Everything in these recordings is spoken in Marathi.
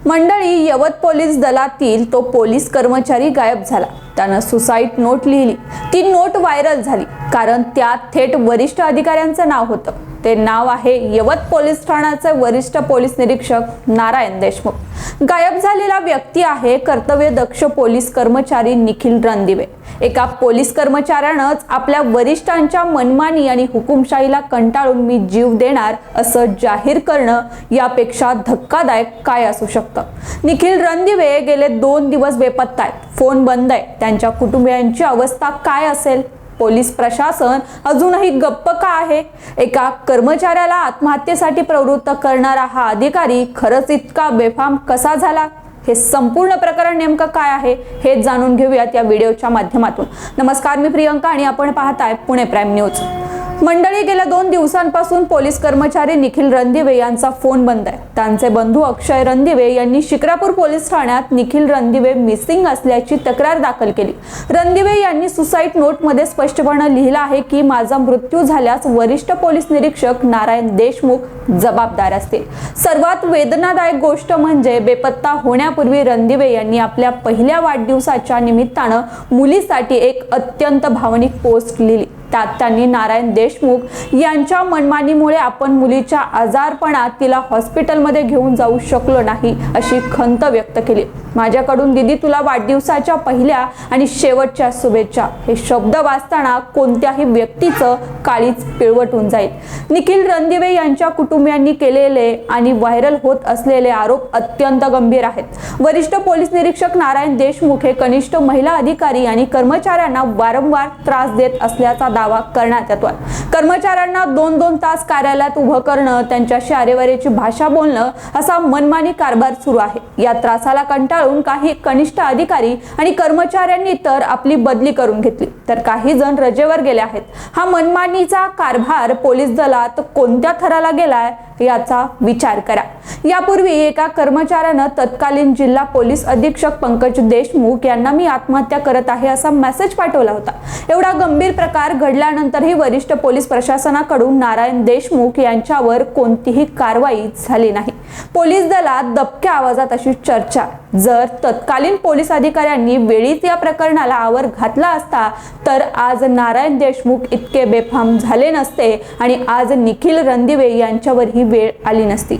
मंडळी, यवत पोलीस दलातील तो पोलीस कर्मचारी गायब झाला. त्यानं सुसाईड नोट लिहिली. ती नोट व्हायरल झाली कारण त्यात थेट वरिष्ठ अधिकाऱ्यांचं नाव होतं. ते नाव आहे यवत पोलीस ठाण्याचे वरिष्ठ पोलीस निरीक्षक नारायण देशमुख. गायब झालेला व्यक्ती आहे कर्तव्यदक्ष पोलीस कर्मचारी निखिल रणदिवे. एका पोलीस कर्मचाऱ्यानंच आपल्या वरिष्ठांच्या मनमानी आणि हुकुमशाहीला कंटाळून मी जीव देणार असं जाहीर करणं यापेक्षा धक्कादायक काय असू शकतं. निखिल रणदिवे गेले 2 दिवस बेपत्ता आहेत. फोन बंद आहे. त्यांच्या कुटुंबियांची अवस्था काय असेल? पोलीस प्रशासन अजूनही गप्प का आहे? एका कर्मचाऱ्याला आत्महत्येसाठी प्रवृत्त करणारा हा अधिकारी खरंच इतका बेफाम कसा झाला? हे संपूर्ण प्रकरण नेमकं काय आहे हे जाणून घेऊयात या व्हिडिओच्या माध्यमातून. नमस्कार, मी प्रियंका आणि आपण पाहताय पुणे प्राईम न्यूज. मंडळी, गेल्या 2 दिवसांपासून पोलीस कर्मचारी निखिल रणदिवे यांचा फोन बंद आहे. त्यांचे बंधू अक्षय रणदिवे यांनी शिक्रापूर पोलीस ठाण्यात निखिल रणदिवे मिसिंग असल्याची तक्रार दाखल केली. रणदिवे यांनी सुसाईड नोटमध्ये स्पष्टपणे लिहिलं आहे की माझा मृत्यू झाल्यास वरिष्ठ पोलीस निरीक्षक नारायण देशमुख जबाबदार असतील. सर्वात वेदनादायक गोष्ट म्हणजे बेपत्ता होण्यापूर्वी रणदिवे यांनी आपल्या पहिल्या वाढदिवसाच्या निमित्तानं मुलीसाठी एक अत्यंत भावनिक पोस्ट लिहिली. त्यात त्यांनी नारायण देशमुख यांच्या मनमानीमुळे आपण मुलीच्या आजारपणात तिला हॉस्पिटलमध्ये घेऊन जाऊ शकलो नाही अशी खंत व्यक्त केली. माझ्याकडून दीदी तुला वाढदिवसाच्या पहिल्या आणि शेवटच्या शुभेच्छा. हे शब्द वाचताना कोणत्याही व्यक्तीचं काळीज पिळवटून जाईल. निखिल रणदिवे यांच्या कुटुंबियांनी केलेले आणि व्हायरल होत असलेले आरोप अत्यंत गंभीर आहेत. वरिष्ठ पोलीस निरीक्षक नारायण देशमुख हे कनिष्ठ महिला अधिकारी आणि कर्मचाऱ्यांना वारंवार त्रास देत असल्याचा दावा करण्यात येतोय. कर्मचाऱ्यांना 2-2 तास कार्यालयात उभं करणं, त्यांच्याशी आरेवारीची भाषा बोलणं असा मनमानी कारभार सुरू आहे. या त्रासाला कंटाळून काही कनिष्ठ अधिकारी आणि कर्मचाऱ्यांनी तर आपली बदली करून घेतली, तर काही जण रजेवर गेले आहेत. हा मनमानीचा कारभार पोलीस दलात कोणत्या थराला गेलाय याचा विचार करा. यापूर्वी एका कर्मचाऱ्यानं तत्कालीन जिल्हा पोलीस अधीक्षक पंकज देशमुख यांना मी आत्महत्या करत आहे असा मेसेज पाठवला होता. एवढा गंभीर प्रकार घडल्यानंतरही वरिष्ठ पोलीस प्रशासनाकडून नारायण देशमुख यांच्यावर कोणतीही कारवाई झाली नाही. पोलीस दलात दबक्या आवाजात अशी चर्चा. जर तत्कालीन पोलीस अधिकाऱ्यांनी वेळीच या प्रकरणाला आवर घातला असता तर आज नारायण देशमुख इतके बेफाम झाले नसते आणि आज निखिल रणदिवे यांच्यावर ही वेळ आली नसती.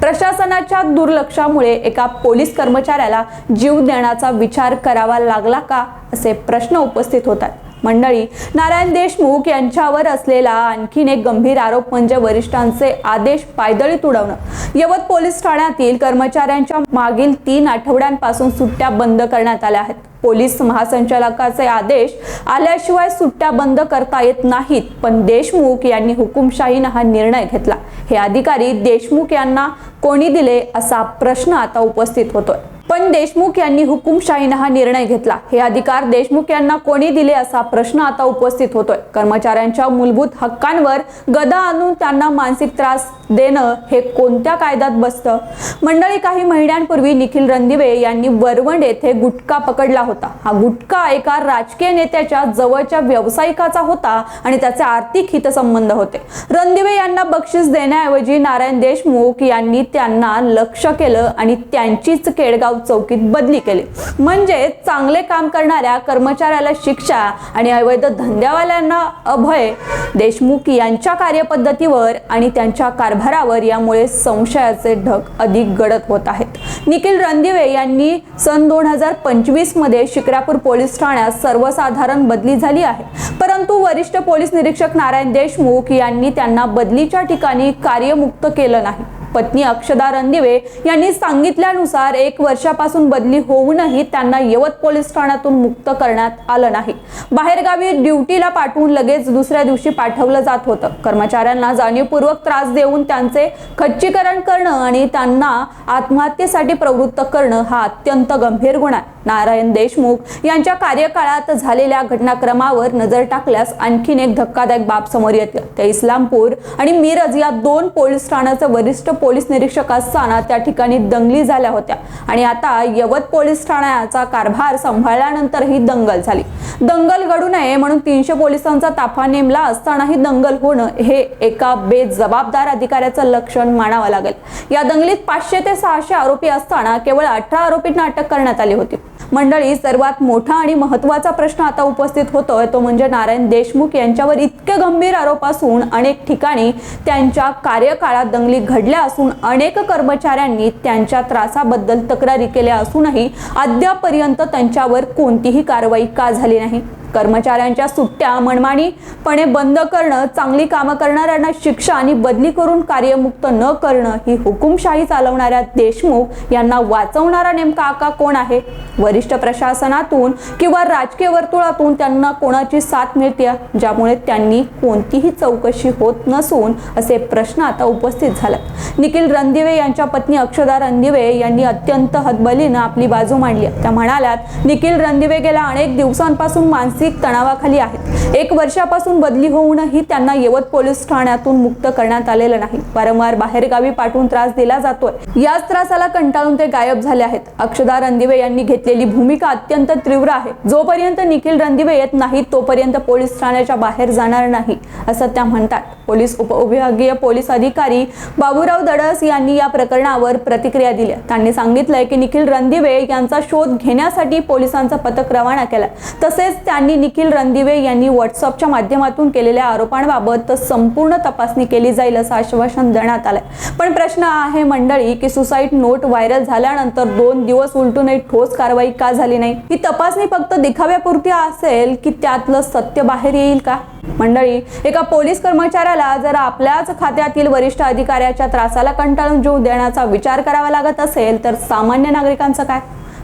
प्रशासनाच्या दुर्लक्षामुळे एका पोलीस कर्मचाऱ्याला जीव देण्याचा विचार करावा लागला का असे प्रश्न उपस्थित होतात. मंडळी, नारायण देशमुख यांच्यावर असलेला आणखीन एक गंभीर आरोप म्हणजे वरिष्ठांचे आदेश पायदळीत उडवणं. यवत पोलीस ठाण्यातील कर्मचाऱ्यांच्या मागील 3 आठवड्यांपासून सुट्ट्या बंद करण्यात आल्या आहेत. पोलीस महासंचालकाचे आदेश आल्याशिवाय सुट्ट्या बंद करता येत नाहीत, पण देशमुख यांनी हुकुमशाहीने हा निर्णय घेतला. हे अधिकारी देशमुख यांना कोणी दिले असा प्रश्न आता उपस्थित होतोय. पण देशमुख यांनी हुकुमशाहीने हा निर्णय घेतला. हे अधिकार देशमुख यांना कोणी दिले असा प्रश्न आता उपस्थित होतोय. कर्मचाऱ्यांच्या मूलभूत हक्कांवर गदा आणून त्यांना मानसिक त्रास देणं हे कोणत्या कायद्यात बसतं? मंडळी, काही महिन्यांपूर्वी निखिल रणदिवे यांनी वरवंड येथे गुटखा पकडला होता. हा गुटखा एका राजकीय नेत्याच्या जवळच्या व्यावसायिकाचा होता आणि त्याचे आर्थिक हितसंबंध होते. रणदिवे यांना बक्षीस देण्याऐवजी नारायण देशमुख यांनी त्यांना लक्ष्य केलं आणि त्यांचीच केडगाव चौकीत बदली केली. म्हणजे चांगले काम करणाऱ्या कर्मचाऱ्याला शिक्षा आणि अवैध धंद्यावाल्यांना अभय. देशमुख यांच्या कार्यपद्धतीवर आणि त्यांच्या कारभारावर यामुळे संशयाचे ढग अधिक गडद होत आहेत. निखिल रणदिवे यांनी सन 2025 मध्ये शिक्रापूर पोलीस ठाण्यात सर्वसाधारण बदली झाली आहे, परंतु वरिष्ठ पोलीस निरीक्षक नारायण देशमुख यांनी त्यांना बदलीच्या ठिकाणी कार्यमुक्त केलं नाही. पत्नी अक्षदा रणदिवे यांनी सांगितल्यानुसार 1 वर्षापासून बदली होऊनही त्यांना यवत पोलीस ठाण्यातून मुक्त करण्यात आलं नाही. बाहेरगावी ड्युटीला पाठवून लगेच दुसऱ्या दिवशी पाठवलं जात होतं. कर्मचाऱ्यांना जाणीवपूर्वक त्रास देऊन त्यांचे खच्चीकरण करणं आणि त्यांना आत्महत्येसाठी प्रवृत्त करणं हा अत्यंत गंभीर गुन्हा आहे. नारायण देशमुख यांच्या कार्यकाळात झालेल्या घटनाक्रमावर नजर टाकल्यास आणखीन एक धक्कादायक बाब समोर येते. ते इस्लामपूर आणि मिरज या 2 पोलीस ठाण्याचे वरिष्ठ पोलीस निरीक्षक असताना त्या ठिकाणी दंगली झाल्या होत्या आणि आता यवत पोलीस ठाण्याचा कारभार सांभाळल्यानंतर ही दंगल झाली. दंगल घडू नये म्हणून 300 पोलिसांचा ताफा नेमला असतानाही दंगल होणं हे एका बेजबाबदार अधिकाऱ्याचं लक्षण मानावं लागेल। या दंगलीत 500 ते 600 आरोपी असताना केवळ 18 आरोपींना अटक करण्यात आली होती। मंडळी, सर्वात मोठा आणि महत्त्वाचा प्रश्न आता उपस्थित होतोय तो म्हणजे नारायण देशमुख यांच्यावर इतके गंभीर आरोप असून अनेक ठिकाणी त्यांच्या कार्यकाळात दंगली घडल्या असून अनेक कर्मचाऱ्यांनी त्यांच्या त्रासाबद्दल तक्रारी केल्या असूनही अद्यापपर्यंत त्यांच्यावर कोणतीही कारवाई का झाली नाही। कर्मचाऱ्यांच्या सुट्ट्या मनमानीपणे बंद करणं, चांगली कामं करणाऱ्यांना शिक्षा आणि बदली करून कार्यमुक्त न करणं ही हुकुमशाही चालवणाऱ्या देशमुख यांना वाचवणारा नेमका आका कोण आहे? वरिष्ठ प्रशासनातून किंवा राजकीय वर्तुळातून त्यांना कोणाची साथ मिळते ज्यामुळे त्यांनी कोणतीही चौकशी होत नसून असे प्रश्न आता उपस्थित झालेत। निखिल रणदिवे यांच्या पत्नी अक्षदा रणदिवे यांनी अत्यंत हतबलीनं आपली बाजू मांडली। त्या म्हणाल्यात, निखिल रणदिवे गेल्या अनेक दिवसांपासून मानसिक तणावाखाली आहेत। 1 वर्षापासून बदली होऊनही त्यांना यवत पोलीस ठाण्यातून मुक्त करण्यात आलेलं नाही। वारंवार बाहेरगावी पाठवून त्रास दिला जातोय। याच त्रासाला कंटाळून ते गायब झाले आहेत। अक्षदा रणदिवे यांनी घेतलेली भूमिका अत्यंत तीव्र आहे। जोपर्यंत निखिल रणदिवे येत नाही तोपर्यंत पोलीस ठाण्याच्या बाहेर जाणार नाही असं त्या म्हणतात। पोलीस उपविभागीय पोलीस अधिकारी बाबूराव दडस यांनी या प्रकरणावर प्रतिक्रिया दिली। त्यांनी सांगितलंय की निखिल रणदिवे यांचा शोध घेण्यासाठी पोलिसांचं पथक रवाना केलं। तसेच त्यांनी निखिल रणदिवे यांनी व्हॉट्सअपच्या माध्यमातून केलेल्या आरोपांबाबत संपूर्ण तपासणी केली जाईल असं आश्वासन देण्यात आलंय। पण प्रश्न आहे मंडळी की सुसाईड नोट व्हायरल झाल्यानंतर 2 दिवस उलटूनही ठोस कारवाई का झाली नाही? ही तपासणी फक्त दिखाव्यापुरती असेल की त्यातलं सत्य बाहेर येईल का? मंडळी, एका पोलीस कर्मचाऱ्याला जर आपल्याच खात्यातील वरिष्ठ अधिकाऱ्याच्या त्रासाला कंटाळून जीव देण्याचा विचार करावा लागत असेल तर सामान्य नागरिकांचं काय?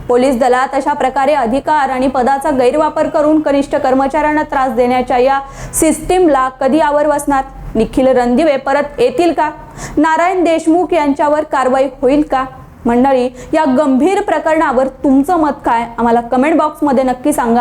पोलीस दलात अशा प्रकारे अधिकार आणि पदाचा गैरवापर करून कनिष्ठ कर्मचाऱ्यांना त्रास देण्याच्या या सिस्टीमला कधी आवर बसणार? निखिल रणदिवे परत येतील का? नारायण देशमुख यांच्यावर कारवाई होईल का? मंडळी, या गंभीर प्रकरणावर तुमचं मत काय? आम्हाला कमेंट बॉक्समध्ये नक्की सांगा।